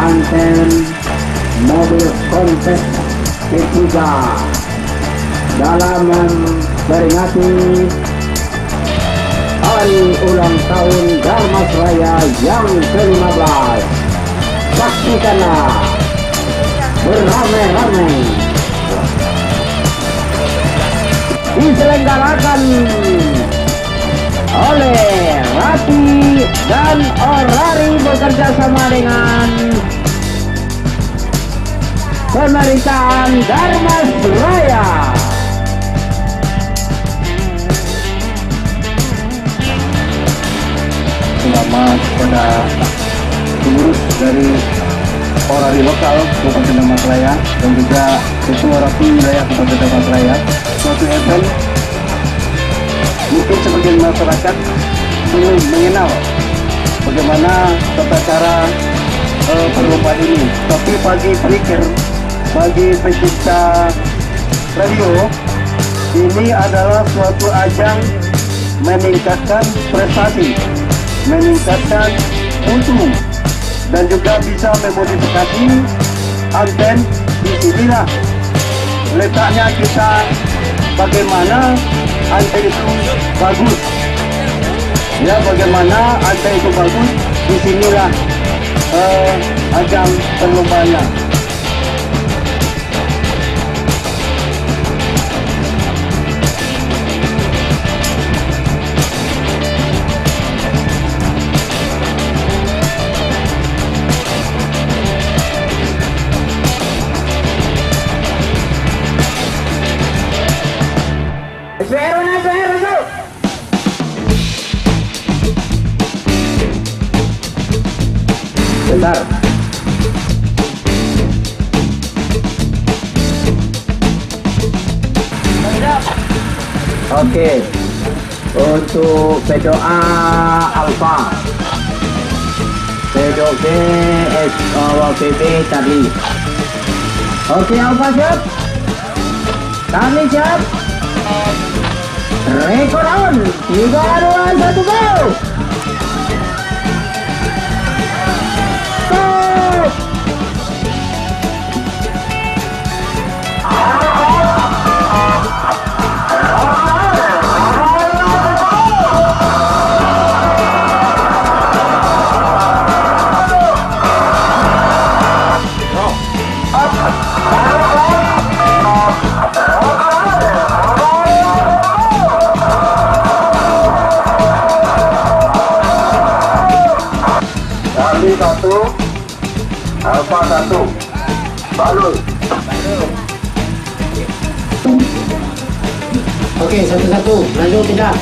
Anten mobil kontes ketiga dalam memperingati hari ulang tahun Dharmasraya yang ke-15. Saksikanlah beramai-ramai diselenggarakan oleh Rati dan Orari bekerja sama dengan pemerintahan Dharmasraya. Selamat kepada pengurus dari Orari lokal Kabupaten Dharmasraya dan juga ketua Rati wilayah Kabupaten Dharmasraya. Suatu event mungkin sebagian masyarakat belum mengenal bagaimana tata cara perlombaan ini, tapi bagi speaker, bagi pencipta radio, ini adalah suatu ajang meningkatkan prestasi, meningkatkan mutu, dan juga bisa memodifikasi anten. Di sinilah letaknya kita, bagaimana anten itu bagus, ya, bagaimana anten itu bagus. Di sinilah ajang perlombanya. Bentar. Oke, untuk P2A Alpha, P2B PB tadi. Oke, Alpha siap, kami siap. Rekor on, 3, 2, 1, go. Charlie 1, Alpha 1, balun. Oke, satu-satu, lanjut tidak?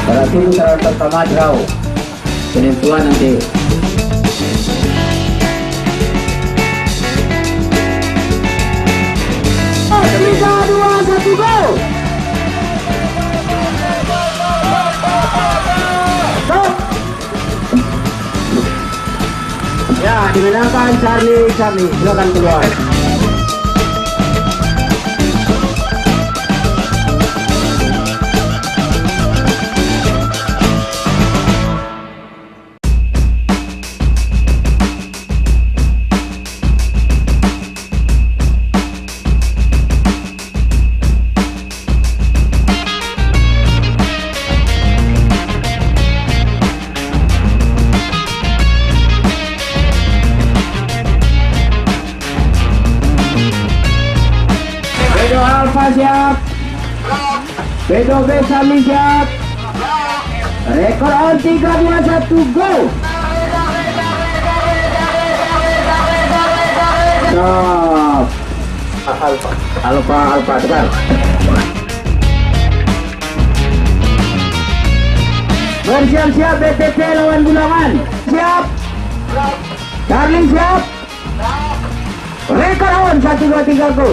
Berarti putaran pertama draw. Penentuan nanti. Oh, 3, 2, 1, go! Ya, dimenangkan Charlie. Silakan keluar. Alpha siap, P2B Sami siap. Rekor on 3, 2, 1, go. Stop. Alpha tekan. Bersiap-siap BTP lawan Gulangan. Siap. Charlie siap. Rekor on 1, 2, 3, go.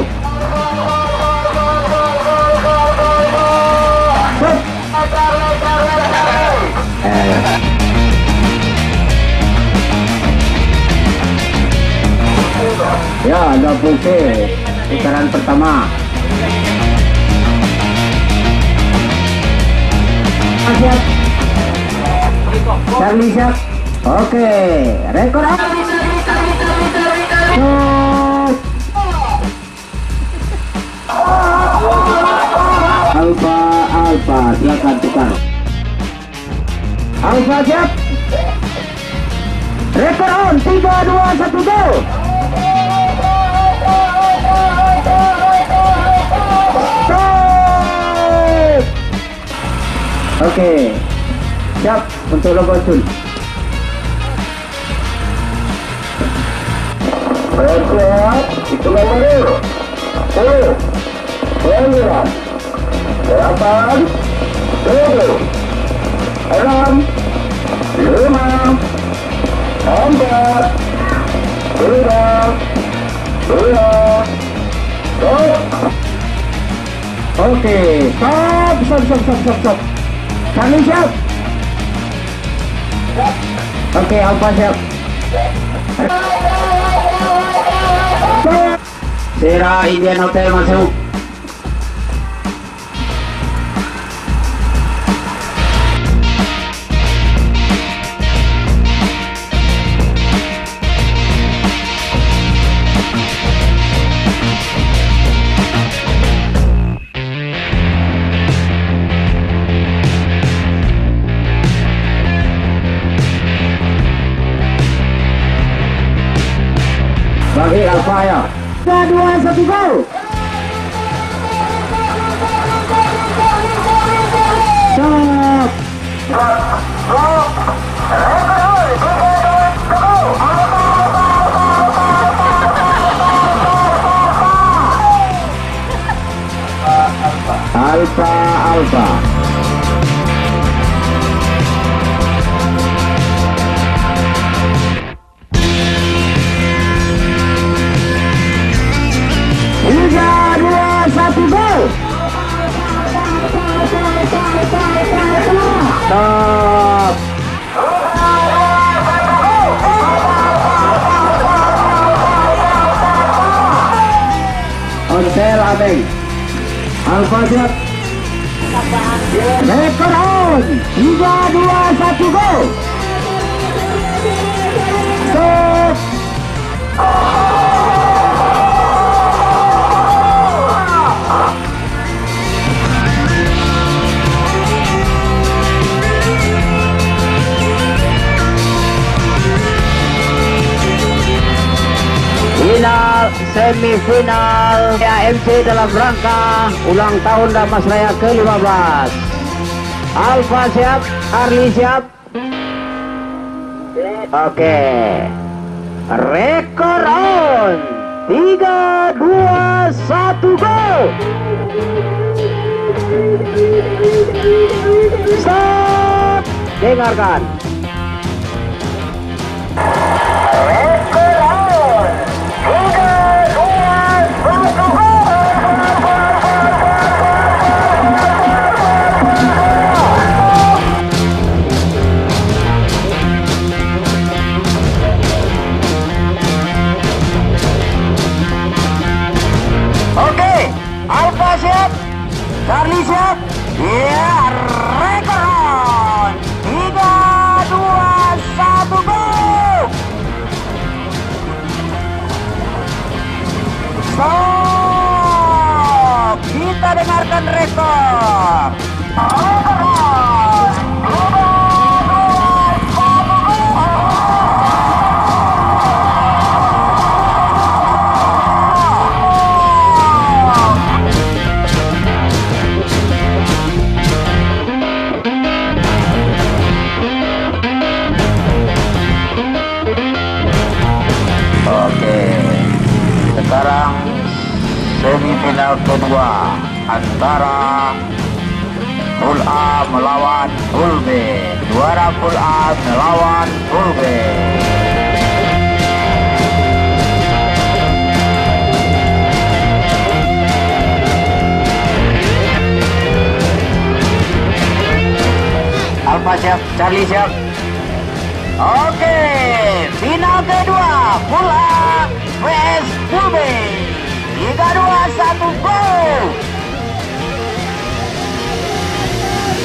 Ya, 20 putaran pertama. Siap. Charlie siap. Oke, rekor Alfa, silakan tukar. Alfa siap. Rekor on, 3, 2, 1, go. Stop. Oke, siap untuk logo sun. Siap, hitungan mundur. 10, 9, 8, 7, 6, 5, 4, 3, 2, 1. Oke, stop. Kami siap. Oke, Alfa siap. Sierra Indian Hotel masuk. Bagi Alfa ya. 3, 2, 1, go. Stop. Alfa. Stop. Hotel Abeng. Alfa siap. Rekor on. 3, 2, 1, go. Stop. Semifinal AMC dalam rangka ulang tahun Damasraya ke-15. Alfa siap, Harley siap. Oke. Rekor on. 3, 2, 1, go. Stop. Dengarkan. Charlie siap? Iya, rekor on. 3, 2, 1, go. Stop. Kita dengarkan rekor. Sekarang semifinal kedua antara Pool A melawan Pool B. Juara Pool A melawan Pool B. Alfa siap, Charlie siap. Oke, final kedua Pool A vs Pool B. 3, 2, 1, go.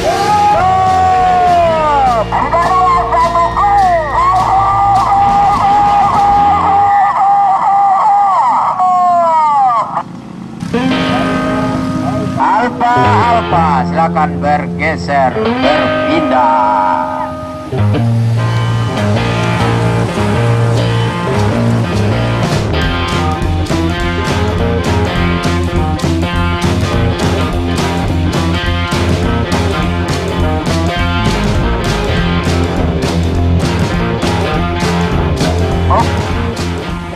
Stop. 3, 2, 1, go. Alfa, silakan bergeser, berpindah.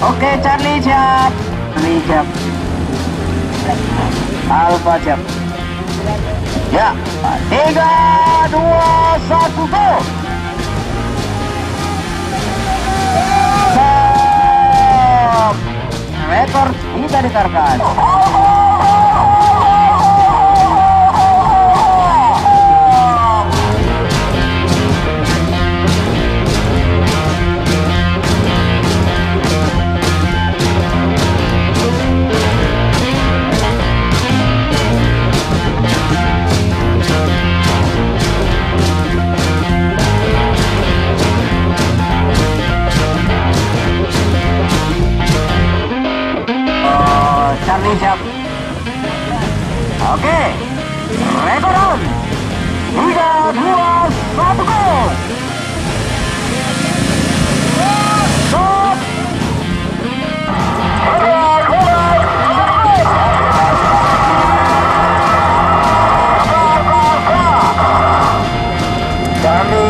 Oke, Charlie siap. Charlie siap. Alfa siap. Ya, 3, 2, 1, go. Stop. Rekor tidak ditaruhkan. Charlie siap. Oke, rekor on. 3, 2, 1, go. Stop. Charlie.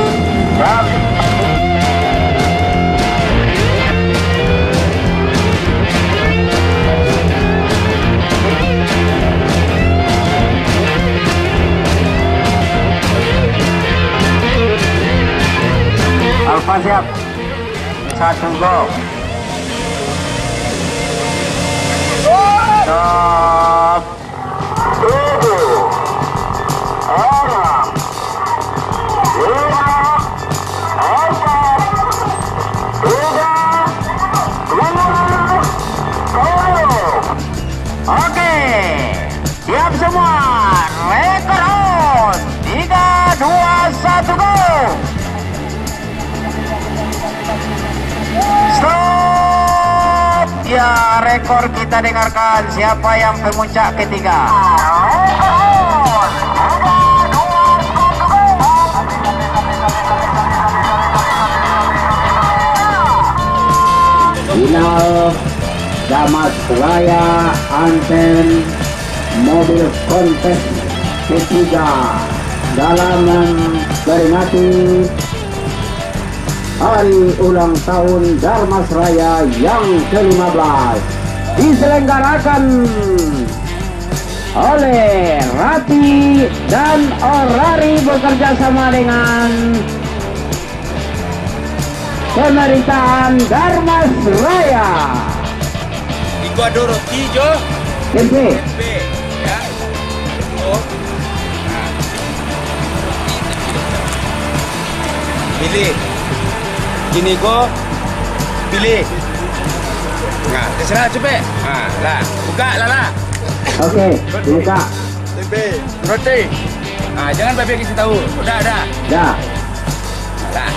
Alfa siap. 1, go. Stop. 7, 6, 5, 4, 3, 2, 1, go. Oke, siap semua. Rekor on. 3, 2, 1, go. Stop. Ya, rekor kita dengarkan. Siapa yang pemuncak ketiga? Final Damas Raya Anten mobil kontes ketiga dalam memperingati hari ulang tahun Darmas Raya yang ke-15 diselenggarakan oleh Rati dan Orari bekerja sama dengan pemerintahan Darmas Raya. Ecuador Tijo, Tempe. ya. Oh. Pilih. Gini go, pilih. Nah, terserah cepet. Lah, buka lah. Oke, buka. Tempe, roti. Jangan babi kasih tahu. Udah. Dah. Lah.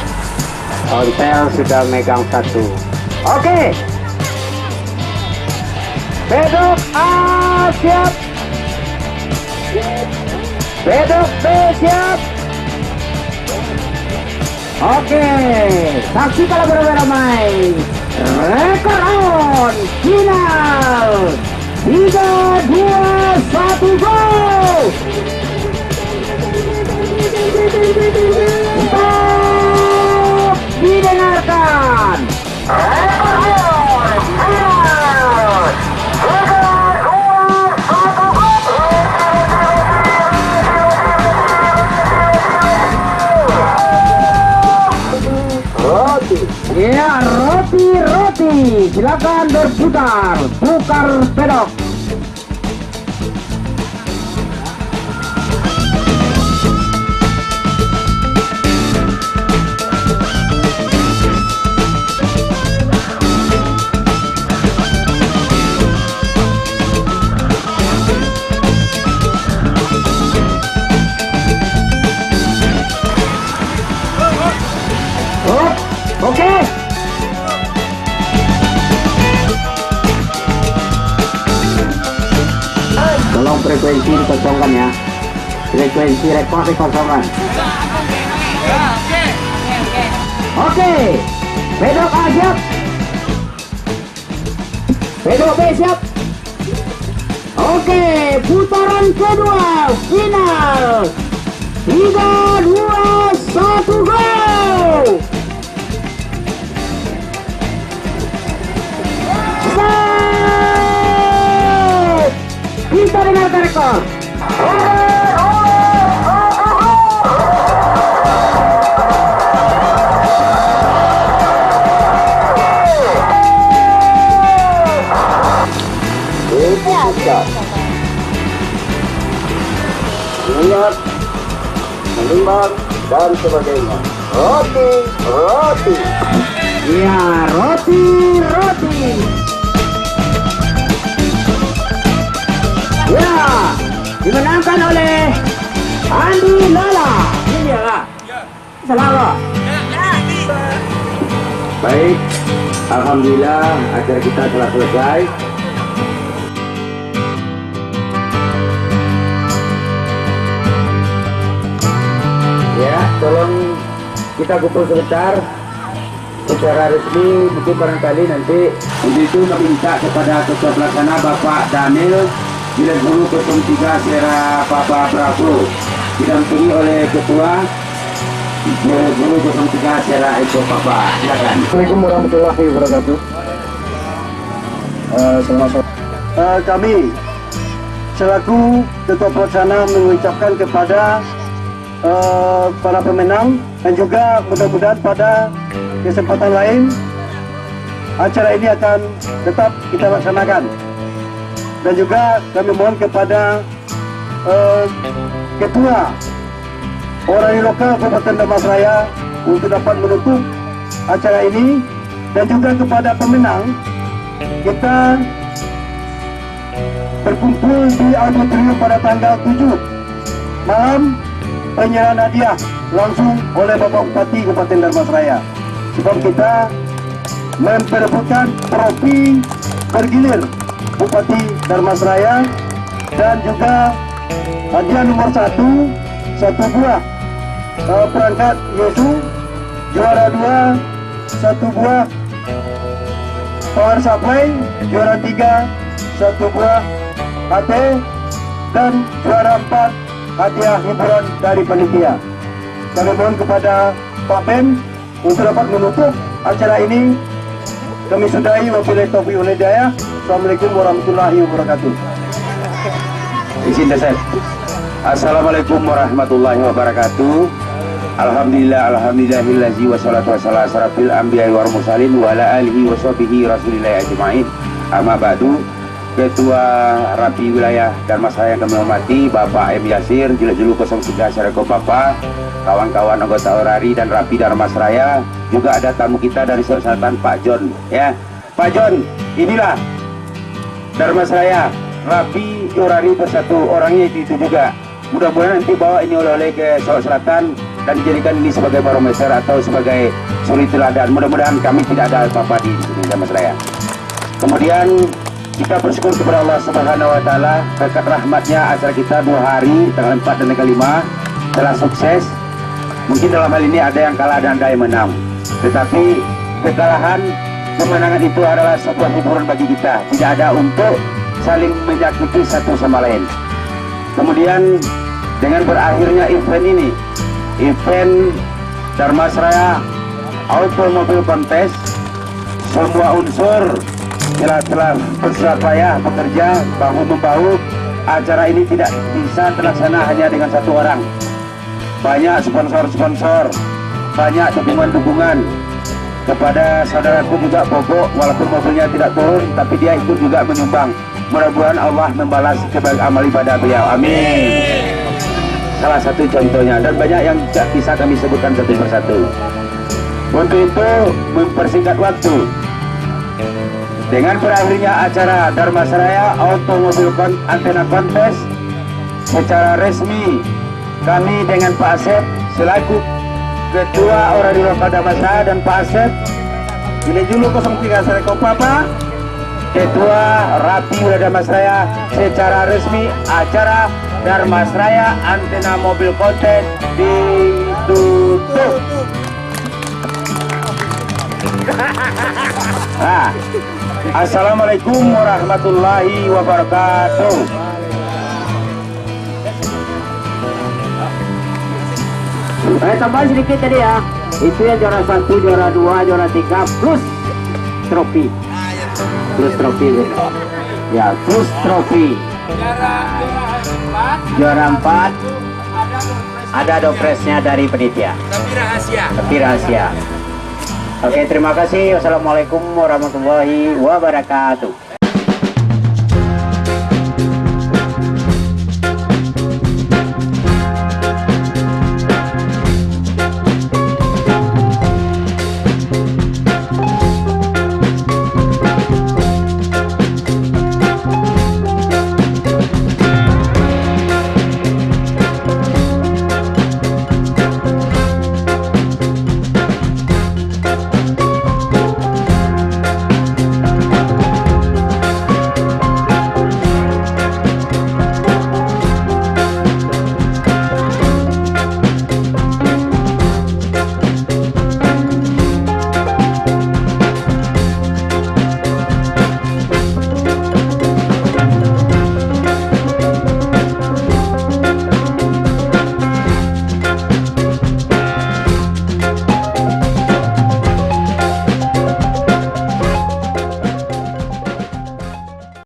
Ontel sudah megang satu. Oke. Pedok A siap. Pedok B siap. Oke, saksikanlah beramai-ramai. Rekor on. Final. 3, 2, 1, go. Stop. Didengarkan. Rekor on. Final. 3, 2, 1, go. Ya, roti. Silakan berputar. Tukar pedok. Oke. frekuensi dikosongkan ya. Frekuensi rekor dikosongkan. Oke, pedok A siap. Pedok B siap. Oke, putaran kedua final. 3, 2, 1, go! Stop! Kita dengarkan rekor. Lihat, menimbang dan sebagainya. Roti. Ya, roti. Ya, dimenangkan oleh Andi Lala. Iya lah. Selalu. Baik, alhamdulillah acara kita telah selesai. Ya, tolong kita kumpul sebentar secara resmi. Mungkin barangkali nanti untuk itu kami minta kepada ketua pelaksana Bapak Daniel Bilet 1003 Sera Papa Prabu didampingi oleh ketua Bilet 1003 Sera Eko Papa. Silakan. Assalamualaikum warahmatullahi wabarakatuh. Selamat sore. Kami selaku ketua pelaksana mengucapkan kepada para pemenang dan juga mudah-mudahan pada kesempatan lain acara ini akan tetap kita laksanakan. Dan juga kami mohon kepada ketua orari lokal Kabupaten Dharmasraya untuk dapat menutup acara ini, dan juga kepada pemenang kita berkumpul di auditorium pada tanggal 7 malam. Penyerahan hadiah langsung oleh Bapak Bupati Kabupaten Dharmasraya, sebab kita memperebutkan trofi bergilir Bupati Dharmasraya, dan juga hadiah nomor 1 buah perangkat Yesu, juara 2 1 buah power supply, juara 3 1 buah HT, dan juara 4 hadiah hiburan dari panitia. Kami mohon kepada Pak Ben untuk dapat menutup acara ini. Kami sudahi, wabillahi taufiq wal hidayah. Assalamualaikum warahmatullahi wabarakatuh. Izin dasar. Assalamualaikum warahmatullahi wabarakatuh. Alhamdulillahillazi wassalatu wassalamu ala asrofil anbiya'i wal mursalin wa ala alihi wa sahbihi rasulillahi ajma'in. Amma ba'du. Ketua Rapi Wilayah Dharmasraya yang kami hormati Bapak M. Yasir, Julu 03 Sereko Papa, kawan-kawan anggota orari dan Rapi Dharmasraya, juga ada tamu kita dari Selatan, Pak John. Ya, Pak John, inilah Dharmasraya, Rapi Orari bersatu, orangnya itu juga. Mudah-mudahan nanti bawa ini oleh ke Sulawesi Selatan dan dijadikan ini sebagai barometer atau sebagai suri teladan. Mudah-mudahan kami tidak ada apa-apa di sini Dharmasraya. Kemudian kita bersyukur kepada Allah Subhanahu wa Ta'ala, berkat rahmatnya acara kita 2 hari, tanggal 4 dan tanggal 5 telah sukses. Mungkin dalam hal ini ada yang kalah dan ada yang menang, tetapi kekalahan kemenangan itu adalah sebuah hiburan bagi kita, tidak ada untuk saling menyakiti satu sama lain. Kemudian dengan berakhirnya event ini, event Dharmasraya Automobile Contest, semua unsur telah bersusah payah bekerja bahu-membahu. Acara ini tidak bisa terlaksana hanya dengan 1 orang. Banyak sponsor-sponsor, banyak dukungan-dukungan kepada saudaraku juga Bobo, walaupun mobilnya tidak turun, tapi dia ikut juga menyumbang. Mudah-mudahan Allah membalas kebaikan amal ibadah beliau. Amin. Salah satu contohnya, dan banyak yang tidak bisa kami sebutkan satu persatu. Untuk itu mempersingkat waktu, dengan berakhirnya acara Dharmasraya Automobile Antena Contest secara resmi, kami dengan Pak Asep selaku Ketua Orari Lokal Dharmasraya dan Pak Asep Bilet Julu 03 Sereko Papa Ketua Rapi Wilayah Darmasraya secara resmi acara Darmasraya Antena Mobil Konten ditutup. Nah, Assalamualaikum warahmatullahi wabarakatuh. Saya tambahin sedikit tadi ya. Itu ya juara 1, juara 2, juara 3 plus trofi. Plus trofi gitu. Ya, plus trofi. Juara 4 ada dopresnya dari penitia. Tapi rahasia. Oke, terima kasih. Wassalamualaikum warahmatullahi wabarakatuh.